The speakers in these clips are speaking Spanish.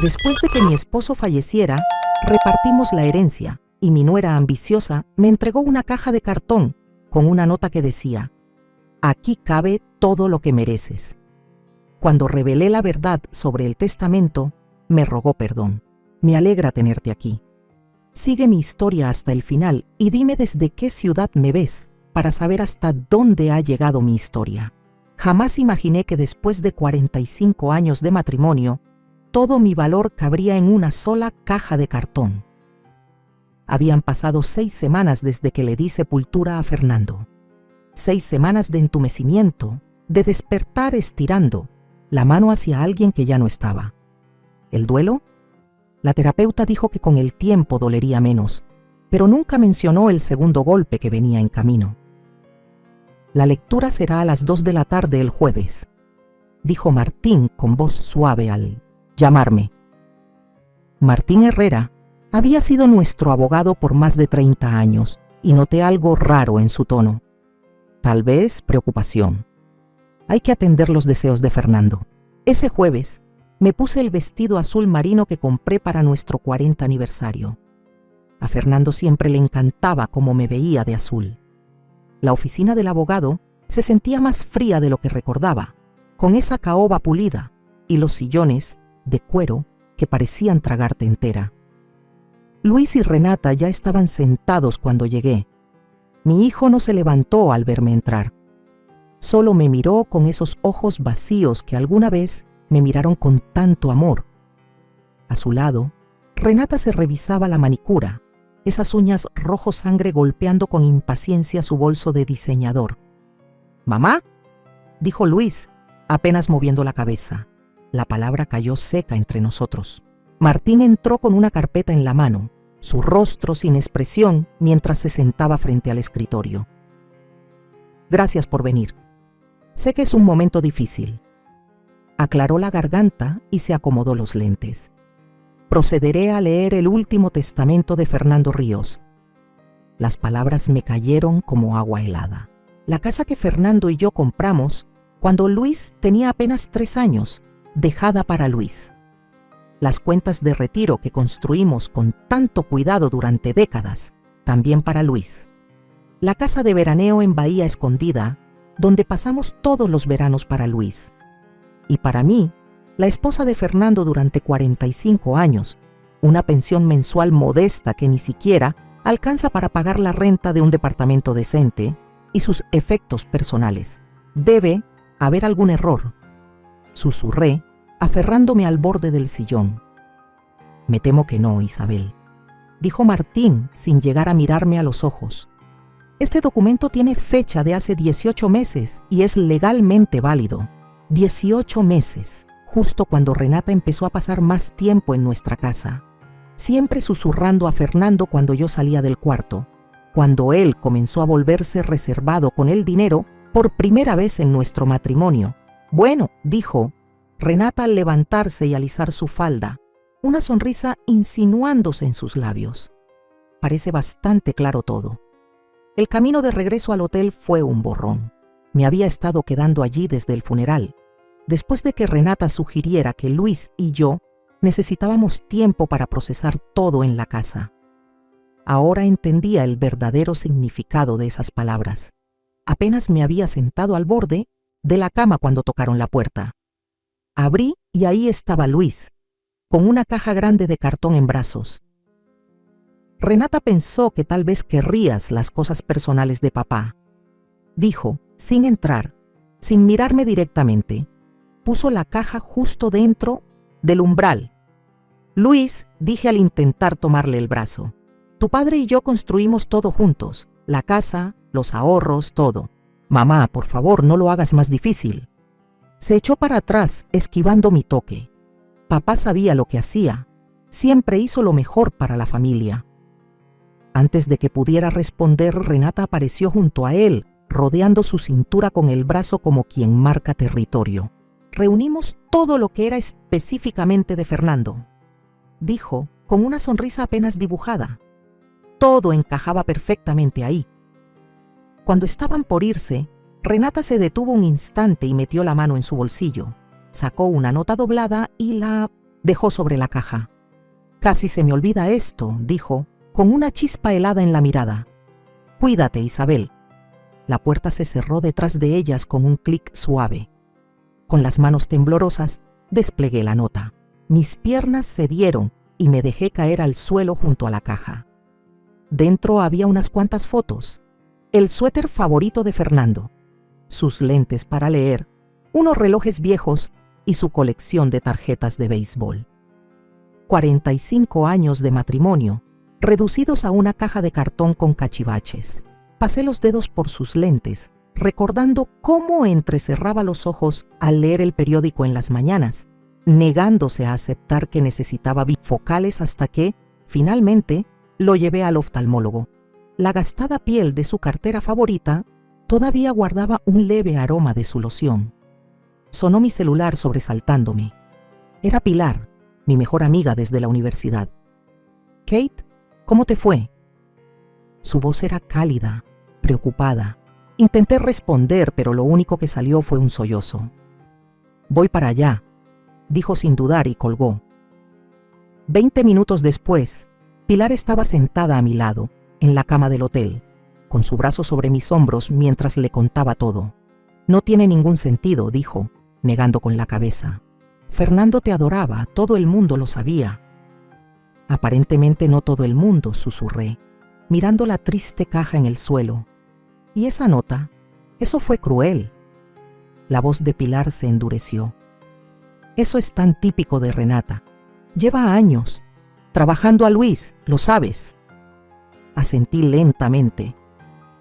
Después de que mi esposo falleciera, repartimos la herencia y mi nuera ambiciosa me entregó una caja de cartón con una nota que decía: «Aquí cabe todo lo que mereces». Cuando revelé la verdad sobre el testamento, me rogó perdón. «Me alegra tenerte aquí. Sigue mi historia hasta el final y dime desde qué ciudad me ves para saber hasta dónde ha llegado mi historia». Jamás imaginé que después de 45 años de matrimonio, todo mi valor cabría en una sola caja de cartón. Habían pasado 6 semanas desde que le di sepultura a Fernando. 6 semanas de entumecimiento, de despertar estirando la mano hacia alguien que ya no estaba. ¿El duelo? La terapeuta dijo que con el tiempo dolería menos, pero nunca mencionó el segundo golpe que venía en camino. «La lectura será a las 2 de la tarde el jueves», dijo Martín con voz suave al llamarme. Martín Herrera había sido nuestro abogado por más de 30 años y noté algo raro en su tono. Tal vez preocupación. Hay que atender los deseos de Fernando. Ese jueves me puse el vestido azul marino que compré para nuestro 40 aniversario. A Fernando siempre le encantaba cómo me veía de azul. La oficina del abogado se sentía más fría de lo que recordaba, con esa caoba pulida y los sillones de cuero que parecían tragarte entera. Luis y Renata ya estaban sentados cuando llegué. Mi hijo no se levantó al verme entrar. Solo me miró con esos ojos vacíos que alguna vez me miraron con tanto amor. A su lado, Renata se revisaba la manicura, esas uñas rojo sangre golpeando con impaciencia su bolso de diseñador. «¿Mamá?», dijo Luis, apenas moviendo la cabeza. La palabra cayó seca entre nosotros. Martín entró con una carpeta en la mano, su rostro sin expresión mientras se sentaba frente al escritorio. «Gracias por venir. Sé que es un momento difícil». Aclaró la garganta y se acomodó los lentes. «Procederé a leer el último testamento de Fernando Ríos». Las palabras me cayeron como agua helada. La casa que Fernando y yo compramos cuando Luis tenía apenas 3 años, dejada para Luis. Las cuentas de retiro que construimos con tanto cuidado durante décadas, también para Luis. La casa de veraneo en Bahía Escondida, donde pasamos todos los veranos para Luis. Y para mí, la esposa de Fernando durante 45 años, una pensión mensual modesta que ni siquiera alcanza para pagar la renta de un departamento decente y sus efectos personales. Debe haber algún error. Susurré, aferrándome al borde del sillón. «Me temo que no, Isabel», dijo Martín sin llegar a mirarme a los ojos. «Este documento tiene fecha de hace 18 meses y es legalmente válido». 18 meses. Justo cuando Renata empezó a pasar más tiempo en nuestra casa, siempre susurrando a Fernando cuando yo salía del cuarto, cuando él comenzó a volverse reservado con el dinero por primera vez en nuestro matrimonio. «Bueno», dijo Renata al levantarse y alisar su falda, una sonrisa insinuándose en sus labios. «Parece bastante claro todo». El camino de regreso al hotel fue un borrón. Me había estado quedando allí desde el funeral, después de que Renata sugiriera que Luis y yo necesitábamos tiempo para procesar todo en la casa. Ahora entendía el verdadero significado de esas palabras. Apenas me había sentado al borde de la cama cuando tocaron la puerta. Abrí y ahí estaba Luis, con una caja grande de cartón en brazos. «Renata pensó que tal vez querrías las cosas personales de papá», dijo, sin entrar, sin mirarme directamente. Puso la caja justo dentro del umbral. «Luis», dije al intentar tomarle el brazo, «tu padre y yo construimos todo juntos, la casa, los ahorros, todo. Mamá, por favor, no lo hagas más difícil». Se echó para atrás, esquivando mi toque. Papá sabía lo que hacía. Siempre hizo lo mejor para la familia. Antes de que pudiera responder, Renata apareció junto a él, rodeando su cintura con el brazo como quien marca territorio. «Reunimos todo lo que era específicamente de Fernando», dijo con una sonrisa apenas dibujada. Todo encajaba perfectamente ahí. Cuando estaban por irse, Renata se detuvo un instante y metió la mano en su bolsillo. Sacó una nota doblada y la dejó sobre la caja. «Casi se me olvida esto», dijo, con una chispa helada en la mirada. «Cuídate, Isabel». La puerta se cerró detrás de ellas con un clic suave. Con las manos temblorosas, desplegué la nota. Mis piernas cedieron y me dejé caer al suelo junto a la caja. Dentro había unas cuantas fotos. El suéter favorito de Fernando, sus lentes para leer, unos relojes viejos y su colección de tarjetas de béisbol. 45 años de matrimonio, reducidos a una caja de cartón con cachivaches. Pasé los dedos por sus lentes, recordando cómo entrecerraba los ojos al leer el periódico en las mañanas, negándose a aceptar que necesitaba bifocales hasta que, finalmente, lo llevé al oftalmólogo. La gastada piel de su cartera favorita todavía guardaba un leve aroma de su loción. Sonó mi celular sobresaltándome. Era Pilar, mi mejor amiga desde la universidad. «Kate, ¿cómo te fue?» Su voz era cálida, preocupada. Intenté responder, pero lo único que salió fue un sollozo. «Voy para allá», dijo sin dudar y colgó. 20 minutos después, Pilar estaba sentada a mi lado, en la cama del hotel, con su brazo sobre mis hombros mientras le contaba todo. «No tiene ningún sentido», dijo, negando con la cabeza. «Fernando te adoraba, todo el mundo lo sabía». «Aparentemente no todo el mundo», susurré, mirando la triste caja en el suelo. «¿Y esa nota? Eso fue cruel». La voz de Pilar se endureció. «Eso es tan típico de Renata. Lleva años trabajando a Luis, lo sabes». Asentí lentamente.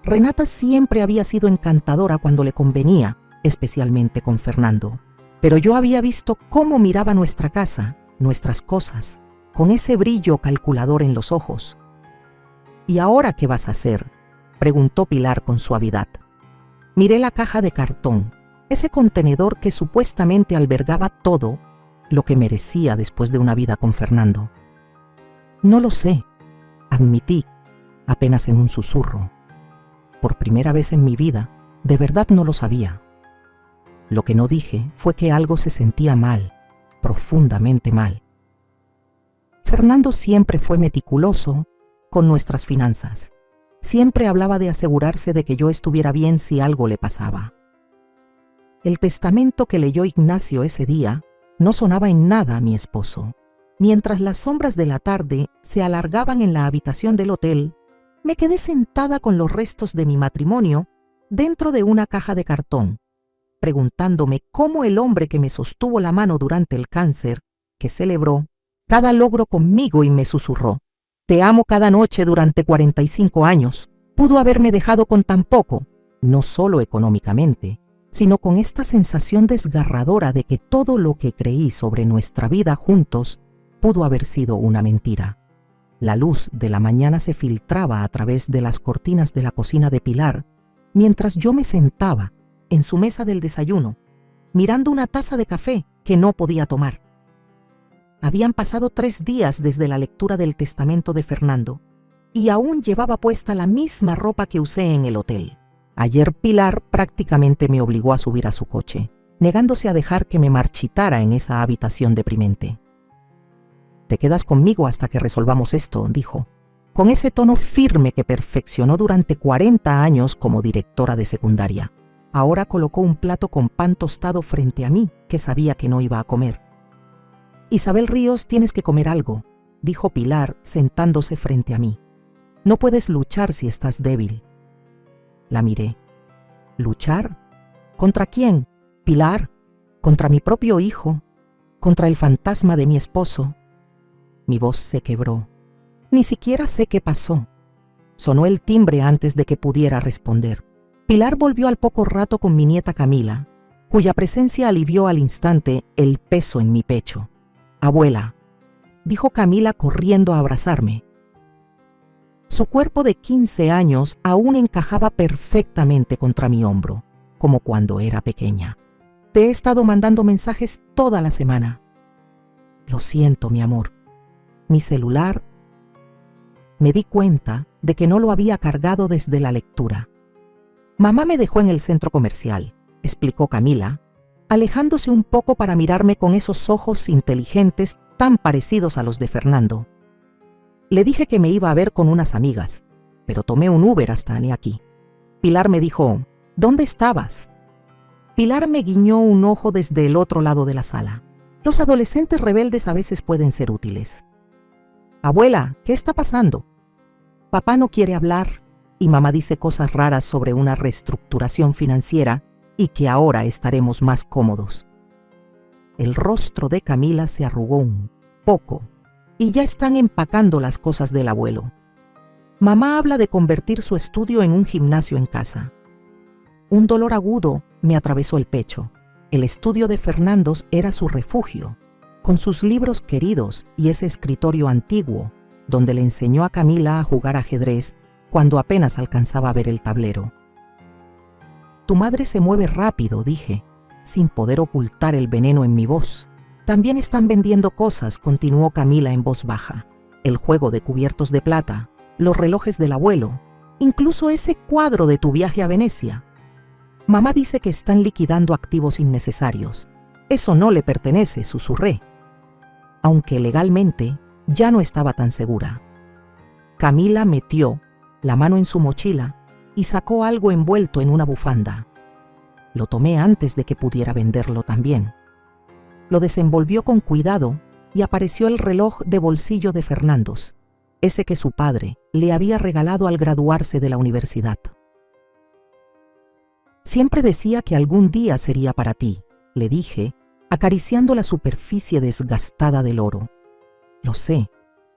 Renata siempre había sido encantadora cuando le convenía, especialmente con Fernando. Pero yo había visto cómo miraba nuestra casa, nuestras cosas, con ese brillo calculador en los ojos. «¿Y ahora qué vas a hacer?», preguntó Pilar con suavidad. Miré la caja de cartón, ese contenedor que supuestamente albergaba todo lo que merecía después de una vida con Fernando. «No lo sé», admití, apenas en un susurro. Por primera vez en mi vida, de verdad no lo sabía. Lo que no dije fue que algo se sentía mal, profundamente mal. Fernando siempre fue meticuloso con nuestras finanzas. Siempre hablaba de asegurarse de que yo estuviera bien si algo le pasaba. El testamento que leyó Ignacio ese día no sonaba en nada a mi esposo. Mientras las sombras de la tarde se alargaban en la habitación del hotel, me quedé sentada con los restos de mi matrimonio dentro de una caja de cartón, preguntándome cómo el hombre que me sostuvo la mano durante el cáncer, que celebró cada logro conmigo y me susurró: «Te amo cada noche durante 45 años», pudo haberme dejado con tan poco, no solo económicamente, sino con esta sensación desgarradora de que todo lo que creí sobre nuestra vida juntos pudo haber sido una mentira. La luz de la mañana se filtraba a través de las cortinas de la cocina de Pilar, mientras yo me sentaba en su mesa del desayuno, mirando una taza de café que no podía tomar. Habían pasado 3 días desde la lectura del testamento de Fernando, y aún llevaba puesta la misma ropa que usé en el hotel. Ayer Pilar prácticamente me obligó a subir a su coche, negándose a dejar que me marchitara en esa habitación deprimente. «Te quedas conmigo hasta que resolvamos esto», dijo, con ese tono firme que perfeccionó durante 40 años como directora de secundaria. Ahora colocó un plato con pan tostado frente a mí, que sabía que no iba a comer. «Isabel Ríos, tienes que comer algo», dijo Pilar sentándose frente a mí. «No puedes luchar si estás débil». La miré. ¿Luchar? ¿Contra quién? Pilar, contra mi propio hijo, contra el fantasma de mi esposo. Mi voz se quebró. Ni siquiera sé qué pasó. Sonó el timbre antes de que pudiera responder. Pilar volvió al poco rato con mi nieta Camila, cuya presencia alivió al instante el peso en mi pecho. «Abuela», dijo Camila corriendo a abrazarme. Su cuerpo de 15 años aún encajaba perfectamente contra mi hombro, como cuando era pequeña. «Te he estado mandando mensajes toda la semana». «Lo siento, mi amor. Mi celular». Me di cuenta de que no lo había cargado desde la lectura. «Mamá me dejó en el centro comercial», explicó Camila, alejándose un poco para mirarme con esos ojos inteligentes tan parecidos a los de Fernando. Le dije que me iba a ver con unas amigas, pero tomé un Uber hasta aquí. Pilar me dijo, ¿dónde estabas? Pilar me guiñó un ojo desde el otro lado de la sala. Los adolescentes rebeldes a veces pueden ser útiles. Abuela, ¿qué está pasando? Papá no quiere hablar y mamá dice cosas raras sobre una reestructuración financiera y que ahora estaremos más cómodos. El rostro de Camila se arrugó un poco y ya están empacando las cosas del abuelo. Mamá habla de convertir su estudio en un gimnasio en casa. Un dolor agudo me atravesó el pecho. El estudio de Fernandos era su refugio, con sus libros queridos y ese escritorio antiguo, donde le enseñó a Camila a jugar ajedrez cuando apenas alcanzaba a ver el tablero. Tu madre se mueve rápido, dije, sin poder ocultar el veneno en mi voz. También están vendiendo cosas, continuó Camila en voz baja. El juego de cubiertos de plata, los relojes del abuelo, incluso ese cuadro de tu viaje a Venecia. Mamá dice que están liquidando activos innecesarios. Eso no le pertenece, susurré. Aunque legalmente ya no estaba tan segura. Camila metió la mano en su mochila y sacó algo envuelto en una bufanda. Lo tomé antes de que pudiera venderlo también. Lo desenvolvió con cuidado y apareció el reloj de bolsillo de Fernandos, ese que su padre le había regalado al graduarse de la universidad. Siempre decía que algún día sería para ti, le dije, acariciando la superficie desgastada del oro. Lo sé,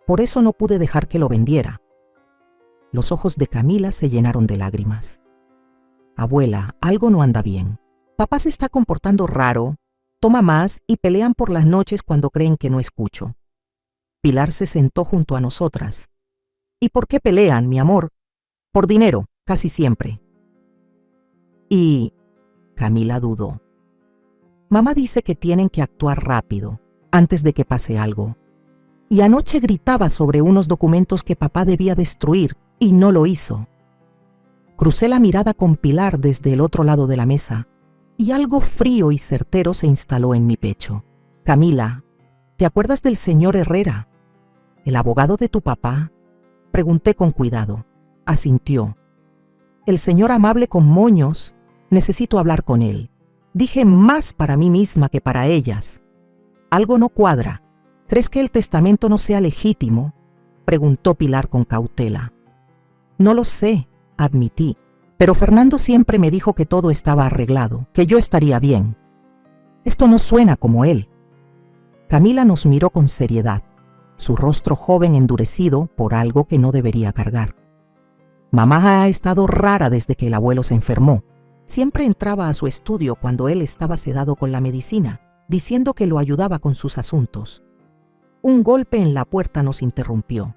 por eso no pude dejar que lo vendiera. Los ojos de Camila se llenaron de lágrimas. Abuela, algo no anda bien. Papá se está comportando raro, toma más y pelean por las noches cuando creen que no escucho. Pilar se sentó junto a nosotras. ¿Y por qué pelean, mi amor? Por dinero, casi siempre. Y Camila dudó. Mamá dice que tienen que actuar rápido, antes de que pase algo. Y anoche gritaba sobre unos documentos que papá debía destruir y no lo hizo. Crucé la mirada con Pilar desde el otro lado de la mesa y algo frío y certero se instaló en mi pecho. Camila, ¿te acuerdas del señor Herrera? ¿El abogado de tu papá? Pregunté con cuidado. Asintió. El señor amable con moños, necesito hablar con él. Dije más para mí misma que para ellas. Algo no cuadra. ¿Crees que el testamento no sea legítimo? Preguntó Pilar con cautela. No lo sé, admití, pero Fernando siempre me dijo que todo estaba arreglado, que yo estaría bien. Esto no suena como él. Camila nos miró con seriedad, su rostro joven endurecido por algo que no debería cargar. Mamá ha estado rara desde que el abuelo se enfermó. Siempre entraba a su estudio cuando él estaba sedado con la medicina, diciendo que lo ayudaba con sus asuntos. Un golpe en la puerta nos interrumpió.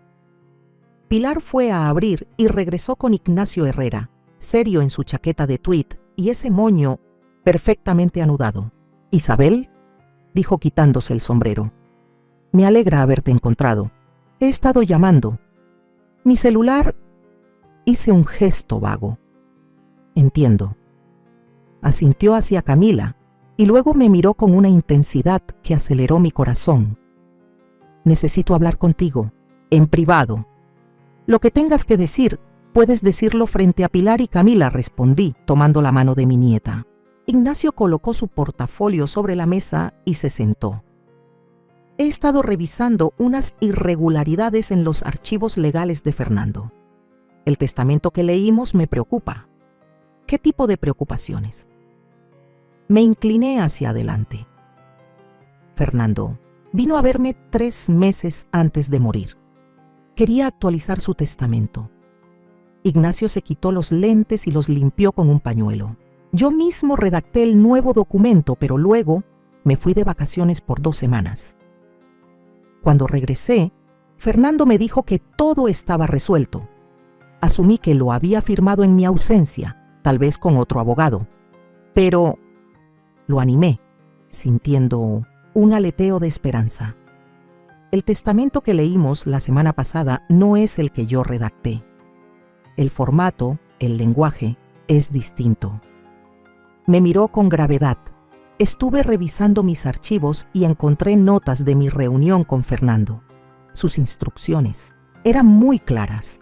Pilar fue a abrir y regresó con Ignacio Herrera, serio en su chaqueta de tweed y ese moño perfectamente anudado. «Isabel», dijo quitándose el sombrero. «Me alegra haberte encontrado. He estado llamando. Mi celular...» Hice un gesto vago. «Entiendo». Asintió hacia Camila y luego me miró con una intensidad que aceleró mi corazón. «Necesito hablar contigo, en privado». «Lo que tengas que decir, puedes decirlo frente a Pilar y Camila», respondí, tomando la mano de mi nieta. Ignacio colocó su portafolio sobre la mesa y se sentó. He estado revisando unas irregularidades en los archivos legales de Fernando. El testamento que leímos me preocupa. ¿Qué tipo de preocupaciones? Me incliné hacia adelante. Fernando vino a verme 3 meses antes de morir. Quería actualizar su testamento. Ignacio se quitó los lentes y los limpió con un pañuelo. Yo mismo redacté el nuevo documento, pero luego me fui de vacaciones por 2 semanas. Cuando regresé, Fernando me dijo que todo estaba resuelto. Asumí que lo había firmado en mi ausencia, tal vez con otro abogado. Pero lo animé, sintiendo un aleteo de esperanza. El testamento que leímos la semana pasada no es el que yo redacté. El formato, el lenguaje, es distinto. Me miró con gravedad. Estuve revisando mis archivos y encontré notas de mi reunión con Fernando. Sus instrucciones eran muy claras.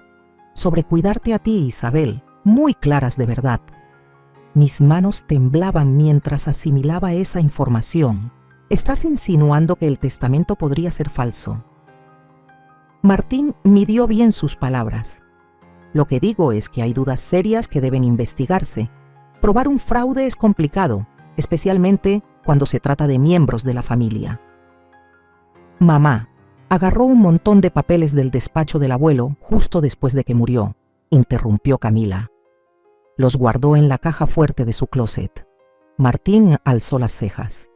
Sobre cuidarte a ti, Isabel, muy claras de verdad. Mis manos temblaban mientras asimilaba esa información. ¿Estás insinuando que el testamento podría ser falso? Martín midió bien sus palabras. Lo que digo es que hay dudas serias que deben investigarse. Probar un fraude es complicado, especialmente cuando se trata de miembros de la familia. Mamá agarró un montón de papeles del despacho del abuelo justo después de que murió, interrumpió Camila. Los guardó en la caja fuerte de su closet. Martín alzó las cejas.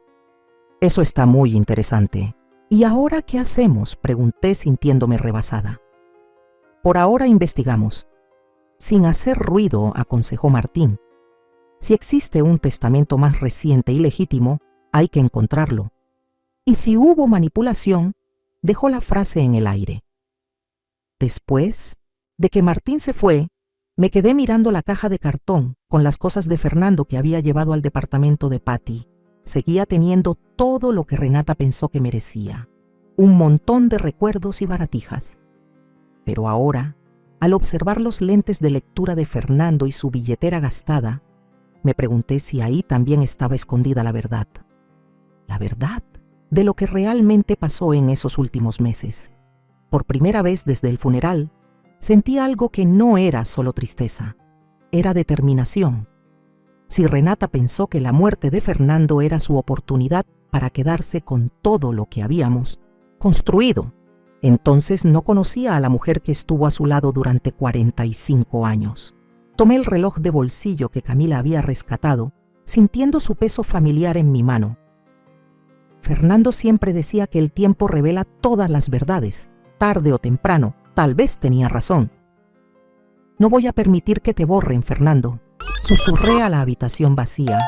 Eso está muy interesante. ¿Y ahora qué hacemos?, pregunté sintiéndome rebasada. Por ahora investigamos. Sin hacer ruido, aconsejó Martín. Si existe un testamento más reciente y legítimo, hay que encontrarlo. Y si hubo manipulación, dejó la frase en el aire. Después de que Martín se fue, me quedé mirando la caja de cartón con las cosas de Fernando que había llevado al departamento de Patty. Seguía teniendo todo lo que Renata pensó que merecía. Un montón de recuerdos y baratijas. Pero ahora, al observar los lentes de lectura de Fernando y su billetera gastada, me pregunté si ahí también estaba escondida la verdad. La verdad de lo que realmente pasó en esos últimos meses. Por primera vez desde el funeral, sentí algo que no era solo tristeza, era determinación. Si Renata pensó que la muerte de Fernando era su oportunidad para quedarse con todo lo que habíamos construido, entonces no conocía a la mujer que estuvo a su lado durante 45 años. Tomé el reloj de bolsillo que Camila había rescatado, sintiendo su peso familiar en mi mano. Fernando siempre decía que el tiempo revela todas las verdades, tarde o temprano. Tal vez tenía razón. No voy a permitir que te borren, Fernando, susurré a la habitación vacía,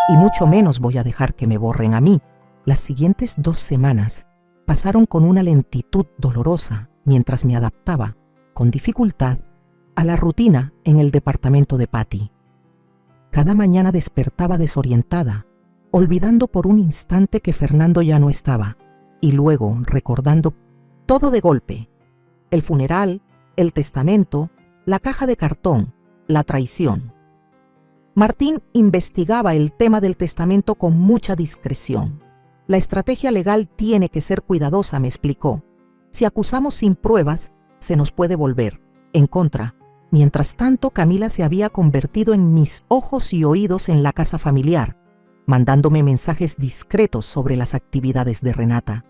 y mucho menos voy a dejar que me borren a mí. Las siguientes 2 semanas pasaron con una lentitud dolorosa mientras me adaptaba, con dificultad, a la rutina en el departamento de Patty. Cada mañana despertaba desorientada, olvidando por un instante que Fernando ya no estaba, y luego recordando todo de golpe: el funeral, el testamento, la caja de cartón, la traición. Martín investigaba el tema del testamento con mucha discreción. La estrategia legal tiene que ser cuidadosa, me explicó. Si acusamos sin pruebas, se nos puede volver en contra. Mientras tanto, Camila se había convertido en mis ojos y oídos en la casa familiar, mandándome mensajes discretos sobre las actividades de Renata.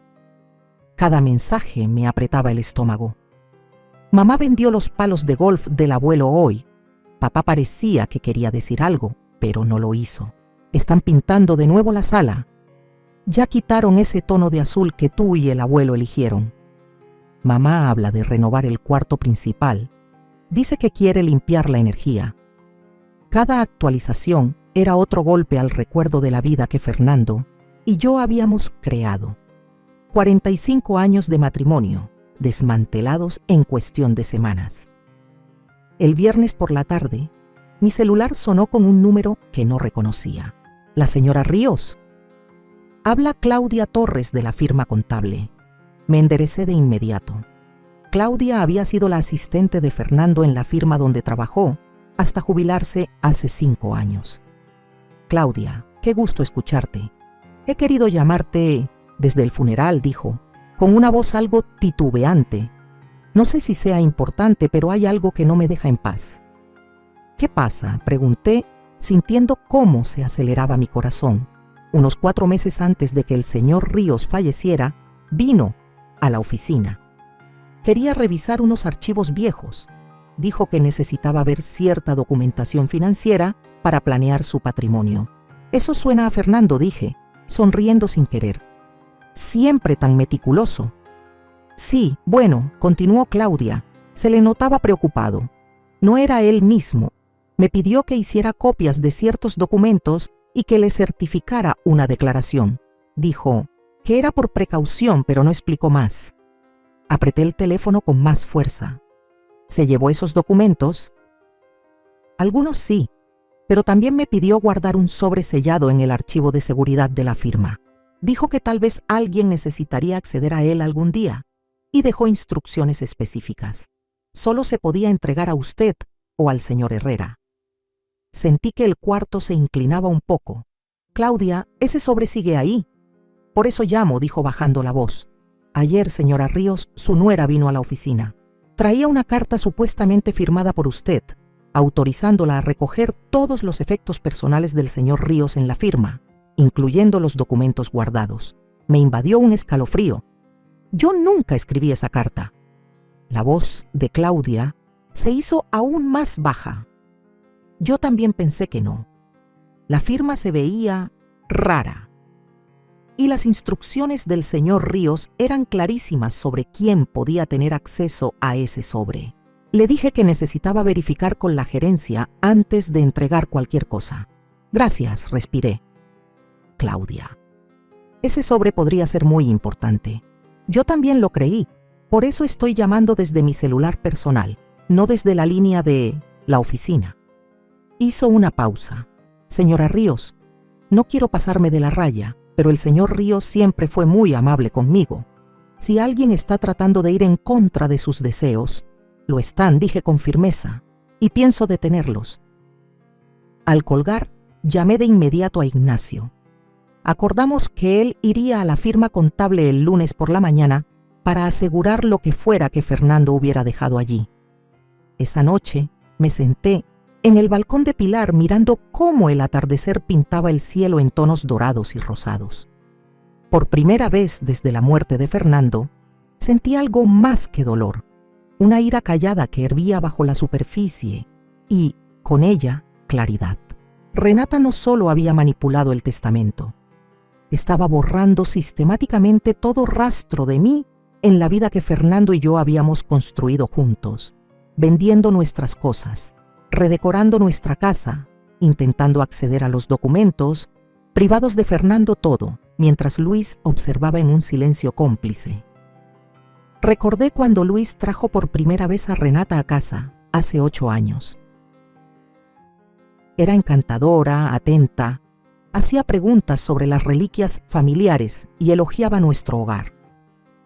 Cada mensaje me apretaba el estómago. Mamá vendió los palos de golf del abuelo hoy. Papá parecía que quería decir algo, pero no lo hizo. Están pintando de nuevo la sala. Ya quitaron ese tono de azul que tú y el abuelo eligieron. Mamá habla de renovar el cuarto principal. Dice que quiere limpiar la energía. Cada actualización era otro golpe al recuerdo de la vida que Fernando y yo habíamos creado. 45 años de matrimonio, desmantelados en cuestión de semanas. El viernes por la tarde, mi celular sonó con un número que no reconocía. La señora Ríos. Habla Claudia Torres de la firma contable. Me enderecé de inmediato. Claudia había sido la asistente de Fernando en la firma donde trabajó hasta jubilarse hace 5 años. Claudia, qué gusto escucharte. He querido llamarte desde el funeral, dijo, con una voz algo titubeante. No sé si sea importante, pero hay algo que no me deja en paz. ¿Qué pasa?, pregunté, sintiendo cómo se aceleraba mi corazón. Unos 4 meses antes de que el señor Ríos falleciera, vino a la oficina. Quería revisar unos archivos viejos. Dijo que necesitaba ver cierta documentación financiera para planear su patrimonio. Eso suena a Fernando, dije, sonriendo sin querer. Siempre tan meticuloso. Sí, bueno, continuó Claudia. Se le notaba preocupado. No era él mismo. Me pidió que hiciera copias de ciertos documentos y que le certificara una declaración. Dijo que era por precaución, pero no explicó más. Apreté el teléfono con más fuerza. ¿Se llevó esos documentos? Algunos sí, pero también me pidió guardar un sobre sellado en el archivo de seguridad de la firma. Dijo que tal vez alguien necesitaría acceder a él algún día y dejó instrucciones específicas. Solo se podía entregar a usted o al señor Herrera. Sentí que el cuarto se inclinaba un poco. Claudia, ese sobre sigue ahí. Por eso llamo, dijo bajando la voz. Ayer, señora Ríos, su nuera vino a la oficina. Traía una carta supuestamente firmada por usted, autorizándola a recoger todos los efectos personales del señor Ríos en la firma, incluyendo los documentos guardados. Me invadió un escalofrío. Yo nunca escribí esa carta. La voz de Claudia se hizo aún más baja. Yo también pensé que no. La firma se veía rara. Y las instrucciones del señor Ríos eran clarísimas sobre quién podía tener acceso a ese sobre. Le dije que necesitaba verificar con la gerencia antes de entregar cualquier cosa. Gracias, respiré. Claudia. Ese sobre podría ser muy importante. Yo también lo creí. Por eso estoy llamando desde mi celular personal, no desde la línea de la oficina. Hizo una pausa. Señora Ríos, no quiero pasarme de la raya, pero el señor Ríos siempre fue muy amable conmigo. Si alguien está tratando de ir en contra de sus deseos, lo están, dije con firmeza, y pienso detenerlos. Al colgar, llamé de inmediato a Ignacio. Acordamos que él iría a la firma contable el lunes por la mañana para asegurar lo que fuera que Fernando hubiera dejado allí. Esa noche me senté en el balcón de Pilar mirando cómo el atardecer pintaba el cielo en tonos dorados y rosados. Por primera vez desde la muerte de Fernando, sentí algo más que dolor, una ira callada que hervía bajo la superficie y, con ella, claridad. Renata no solo había manipulado el testamento, estaba borrando sistemáticamente todo rastro de mí en la vida que Fernando y yo habíamos construido juntos, vendiendo nuestras cosas, redecorando nuestra casa, intentando acceder a los documentos, privados de Fernando todo, mientras Luis observaba en un silencio cómplice. Recordé cuando Luis trajo por primera vez a Renata a casa, hace 8 años. Era encantadora, atenta, hacía preguntas sobre las reliquias familiares y elogiaba nuestro hogar.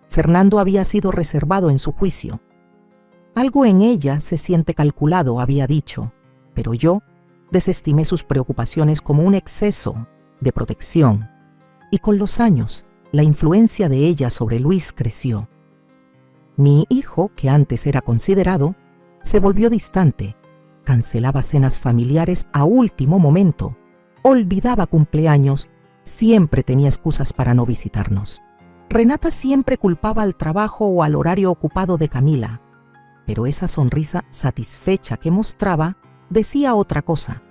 Fernando había sido reservado en su juicio. Algo en ella se siente calculado, había dicho, pero yo desestimé sus preocupaciones como un exceso de protección. Y con los años, la influencia de ella sobre Luis creció. Mi hijo, que antes era considerado, se volvió distante, cancelaba cenas familiares a último momento, olvidaba cumpleaños, siempre tenía excusas para no visitarnos. Renata siempre culpaba al trabajo o al horario ocupado de Camila, pero esa sonrisa satisfecha que mostraba decía otra cosa.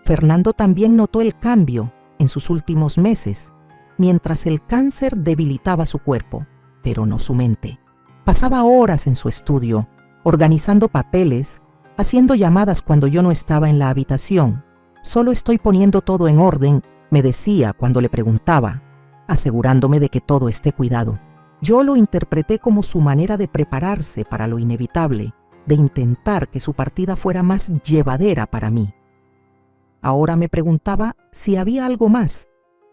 Fernando también notó el cambio en sus últimos meses, mientras el cáncer debilitaba su cuerpo, pero no su mente. Pasaba horas en su estudio, organizando papeles, haciendo llamadas cuando yo no estaba en la habitación. Solo estoy poniendo todo en orden, me decía cuando le preguntaba, asegurándome de que todo esté cuidado. Yo lo interpreté como su manera de prepararse para lo inevitable, de intentar que su partida fuera más llevadera para mí. Ahora me preguntaba si había algo más,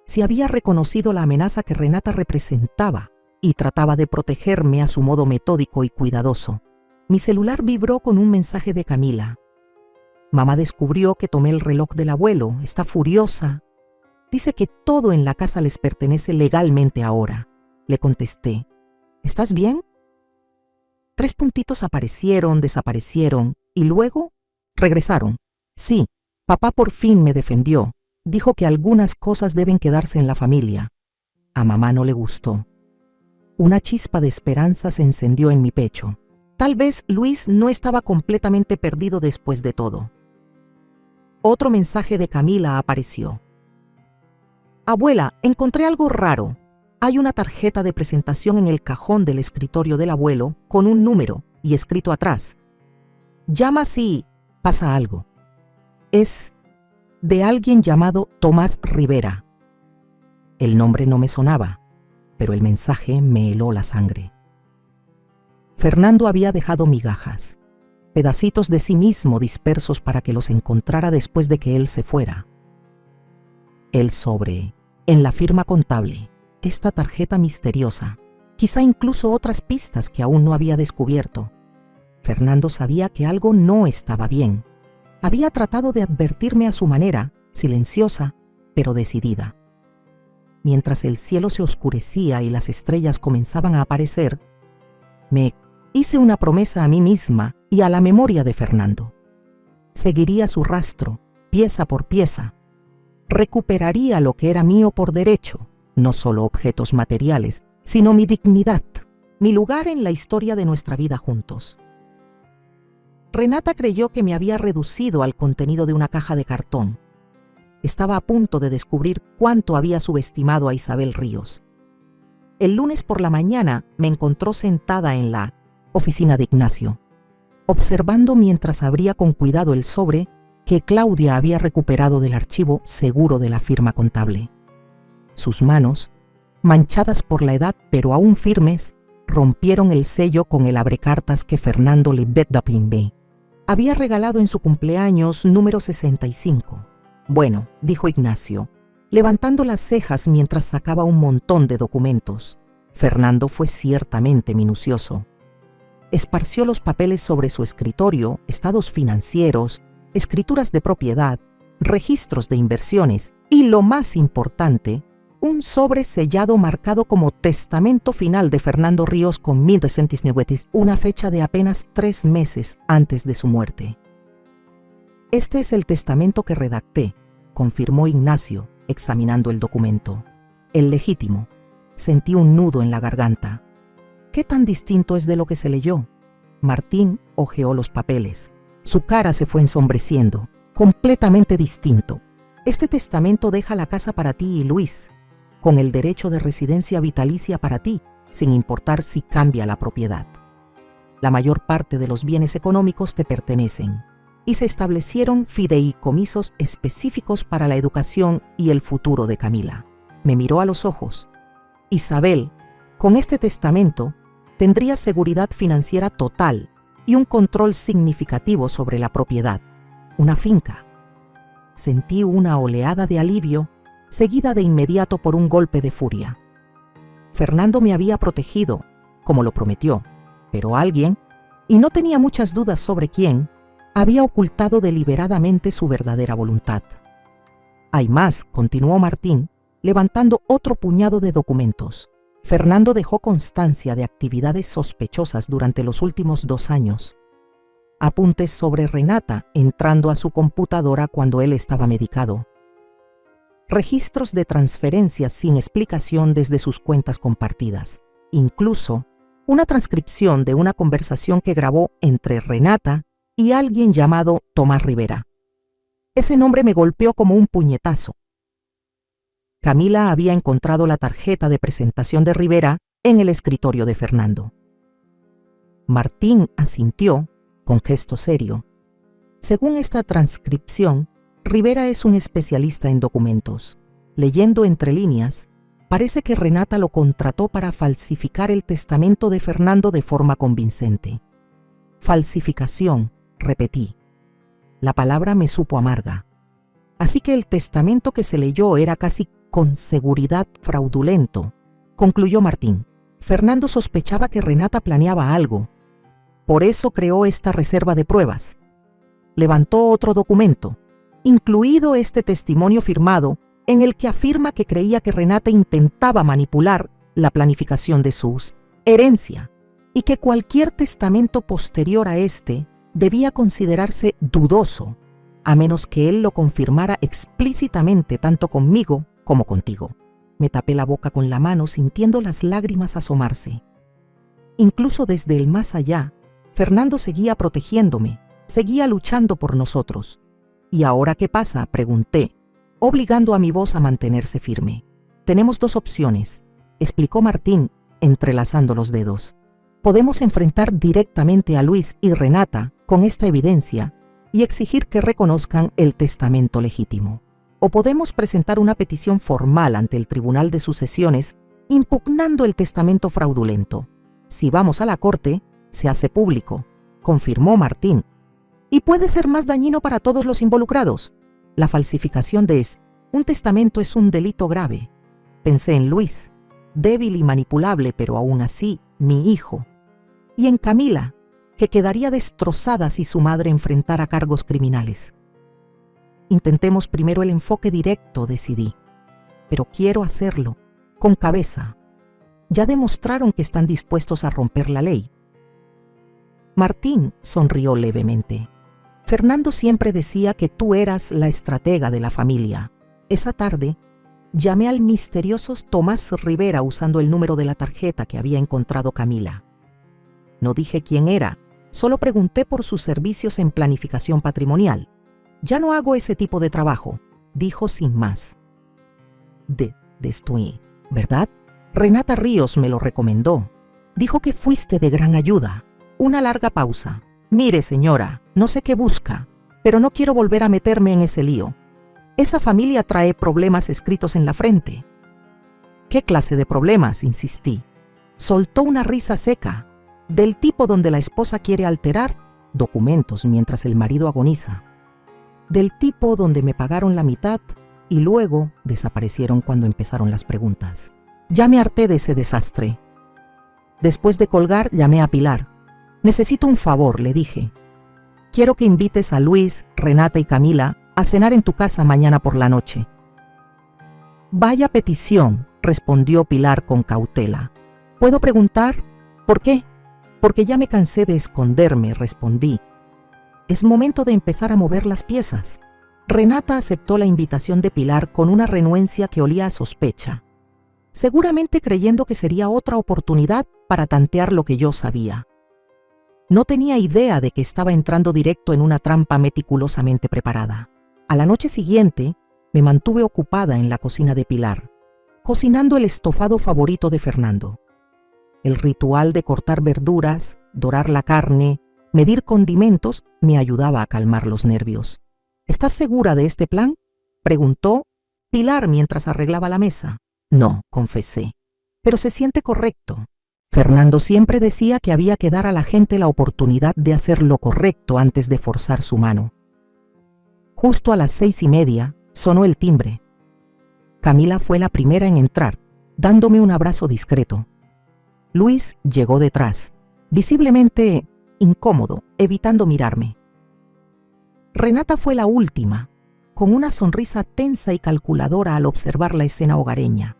si había reconocido la amenaza que Renata representaba y trataba de protegerme a su modo metódico y cuidadoso. Mi celular vibró con un mensaje de Camila. Mamá descubrió que tomé el reloj del abuelo, está furiosa. Dice que todo en la casa les pertenece legalmente ahora. Le contesté, ¿estás bien? 3 puntitos aparecieron, desaparecieron y luego regresaron. Sí, papá por fin me defendió. Dijo que algunas cosas deben quedarse en la familia. A mamá no le gustó. Una chispa de esperanza se encendió en mi pecho. Tal vez Luis no estaba completamente perdido después de todo. Otro mensaje de Camila apareció. Abuela, encontré algo raro. Hay una tarjeta de presentación en el cajón del escritorio del abuelo con un número y escrito atrás. Llama si pasa algo. Es de alguien llamado Tomás Rivera. El nombre no me sonaba, pero el mensaje me heló la sangre. Fernando había dejado migajas. pedacitos de sí mismo dispersos para que los encontrara después de que él se fuera. El sobre, en la firma contable, esta tarjeta misteriosa, quizá incluso otras pistas que aún no había descubierto. Fernando sabía que algo no estaba bien. Había tratado de advertirme a su manera, silenciosa, pero decidida. Mientras el cielo se oscurecía y las estrellas comenzaban a aparecer, me hice una promesa a mí misma y a la memoria de Fernando. Seguiría su rastro, pieza por pieza. Recuperaría lo que era mío por derecho, no solo objetos materiales, sino mi dignidad, mi lugar en la historia de nuestra vida juntos. Renata creyó que me había reducido al contenido de una caja de cartón. Estaba a punto de descubrir cuánto había subestimado a Isabel Ríos. El lunes por la mañana me encontró sentada en la oficina de Ignacio, observando mientras abría con cuidado el sobre que Claudia había recuperado del archivo seguro de la firma contable. Sus manos, manchadas por la edad pero aún firmes, rompieron el sello con el abrecartas que Fernando le había regalado en su cumpleaños número 65. Bueno, dijo Ignacio, levantando las cejas mientras sacaba un montón de documentos. Fernando fue ciertamente minucioso. Esparció los papeles sobre su escritorio, estados financieros, escrituras de propiedad, registros de inversiones y, lo más importante, un sobre sellado marcado como testamento final de Fernando Ríos con 1290, una fecha de apenas 3 meses antes de su muerte. Este es el testamento que redacté, confirmó Ignacio, examinando el documento. El legítimo. Sentí un nudo en la garganta. ¿Qué tan distinto es de lo que se leyó? Martín hojeó los papeles. Su cara se fue ensombreciendo. Completamente distinto. Este testamento deja la casa para ti y Luis, con el derecho de residencia vitalicia para ti, sin importar si cambia la propiedad. La mayor parte de los bienes económicos te pertenecen, y se establecieron fideicomisos específicos para la educación y el futuro de Camila. Me miró a los ojos. Isabel, con este testamento, tendría seguridad financiera total y un control significativo sobre la propiedad, una finca. Sentí una oleada de alivio, seguida de inmediato por un golpe de furia. Fernando me había protegido, como lo prometió, pero alguien, y no tenía muchas dudas sobre quién, había ocultado deliberadamente su verdadera voluntad. Hay más, continuó Martín, levantando otro puñado de documentos. Fernando dejó constancia de actividades sospechosas durante los últimos 2 años. Apuntes sobre Renata entrando a su computadora cuando él estaba medicado. Registros de transferencias sin explicación desde sus cuentas compartidas. Incluso una transcripción de una conversación que grabó entre Renata y alguien llamado Tomás Rivera. Ese nombre me golpeó como un puñetazo. Camila había encontrado la tarjeta de presentación de Rivera en el escritorio de Fernando. Martín asintió, con gesto serio. Según esta transcripción, Rivera es un especialista en documentos. Leyendo entre líneas, parece que Renata lo contrató para falsificar el testamento de Fernando de forma convincente. Falsificación, repetí. La palabra me supo amarga. Así que el testamento que se leyó era casi con seguridad fraudulento, concluyó Martín. Fernando sospechaba que Renata planeaba algo. Por eso creó esta reserva de pruebas. Levantó otro documento, incluido este testimonio firmado, en el que afirma que creía que Renata intentaba manipular la planificación de su herencia y que cualquier testamento posterior a este debía considerarse dudoso, a menos que él lo confirmara explícitamente tanto conmigo como contigo. Me tapé la boca con la mano sintiendo las lágrimas asomarse. Incluso desde el más allá, Fernando seguía protegiéndome, seguía luchando por nosotros. ¿Y ahora qué pasa?, pregunté, obligando a mi voz a mantenerse firme. Tenemos 2 opciones, explicó Martín, entrelazando los dedos. Podemos enfrentar directamente a Luis y Renata con esta evidencia y exigir que reconozcan el testamento legítimo. O podemos presentar una petición formal ante el Tribunal de Sucesiones impugnando el testamento fraudulento. Si vamos a la corte, se hace público, confirmó Martín. Y puede ser más dañino para todos los involucrados. La falsificación de un testamento es un delito grave. Pensé en Luis, débil y manipulable, pero aún así, mi hijo. Y en Camila, que quedaría destrozada si su madre enfrentara cargos criminales. Intentemos primero el enfoque directo, decidí. Pero quiero hacerlo, con cabeza. Ya demostraron que están dispuestos a romper la ley. Martín sonrió levemente. Fernando siempre decía que tú eras la estratega de la familia. Esa tarde, llamé al misterioso Tomás Rivera usando el número de la tarjeta que había encontrado Camila. No dije quién era, solo pregunté por sus servicios en planificación patrimonial. Ya no hago ese tipo de trabajo, dijo sin más. Estoy, ¿verdad? Renata Ríos me lo recomendó. Dijo que fuiste de gran ayuda. Una larga pausa. Mire, señora, no sé qué busca, pero no quiero volver a meterme en ese lío. Esa familia trae problemas escritos en la frente. ¿Qué clase de problemas?, insistí. Soltó una risa seca, del tipo donde la esposa quiere alterar documentos mientras el marido agoniza. Del tipo donde me pagaron la mitad y luego desaparecieron cuando empezaron las preguntas. Ya me harté de ese desastre. Después de colgar, llamé a Pilar. Necesito un favor, le dije. Quiero que invites a Luis, Renata y Camila a cenar en tu casa mañana por la noche. Vaya petición, respondió Pilar con cautela. ¿Puedo preguntar? ¿Por qué? Porque ya me cansé de esconderme, respondí. Es momento de empezar a mover las piezas. Renata aceptó la invitación de Pilar con una renuencia que olía a sospecha, seguramente creyendo que sería otra oportunidad para tantear lo que yo sabía. No tenía idea de que estaba entrando directo en una trampa meticulosamente preparada. A la noche siguiente, me mantuve ocupada en la cocina de Pilar, cocinando el estofado favorito de Fernando. El ritual de cortar verduras, dorar la carne, medir condimentos, me ayudaba a calmar los nervios. ¿Estás segura de este plan?, preguntó Pilar mientras arreglaba la mesa. No, confesé, pero se siente correcto. Fernando siempre decía que había que dar a la gente la oportunidad de hacer lo correcto antes de forzar su mano. Justo a las 6:30 sonó el timbre. Camila fue la primera en entrar, dándome un abrazo discreto. Luis llegó detrás, visiblemente incómodo, evitando mirarme. Renata fue la última, con una sonrisa tensa y calculadora al observar la escena hogareña.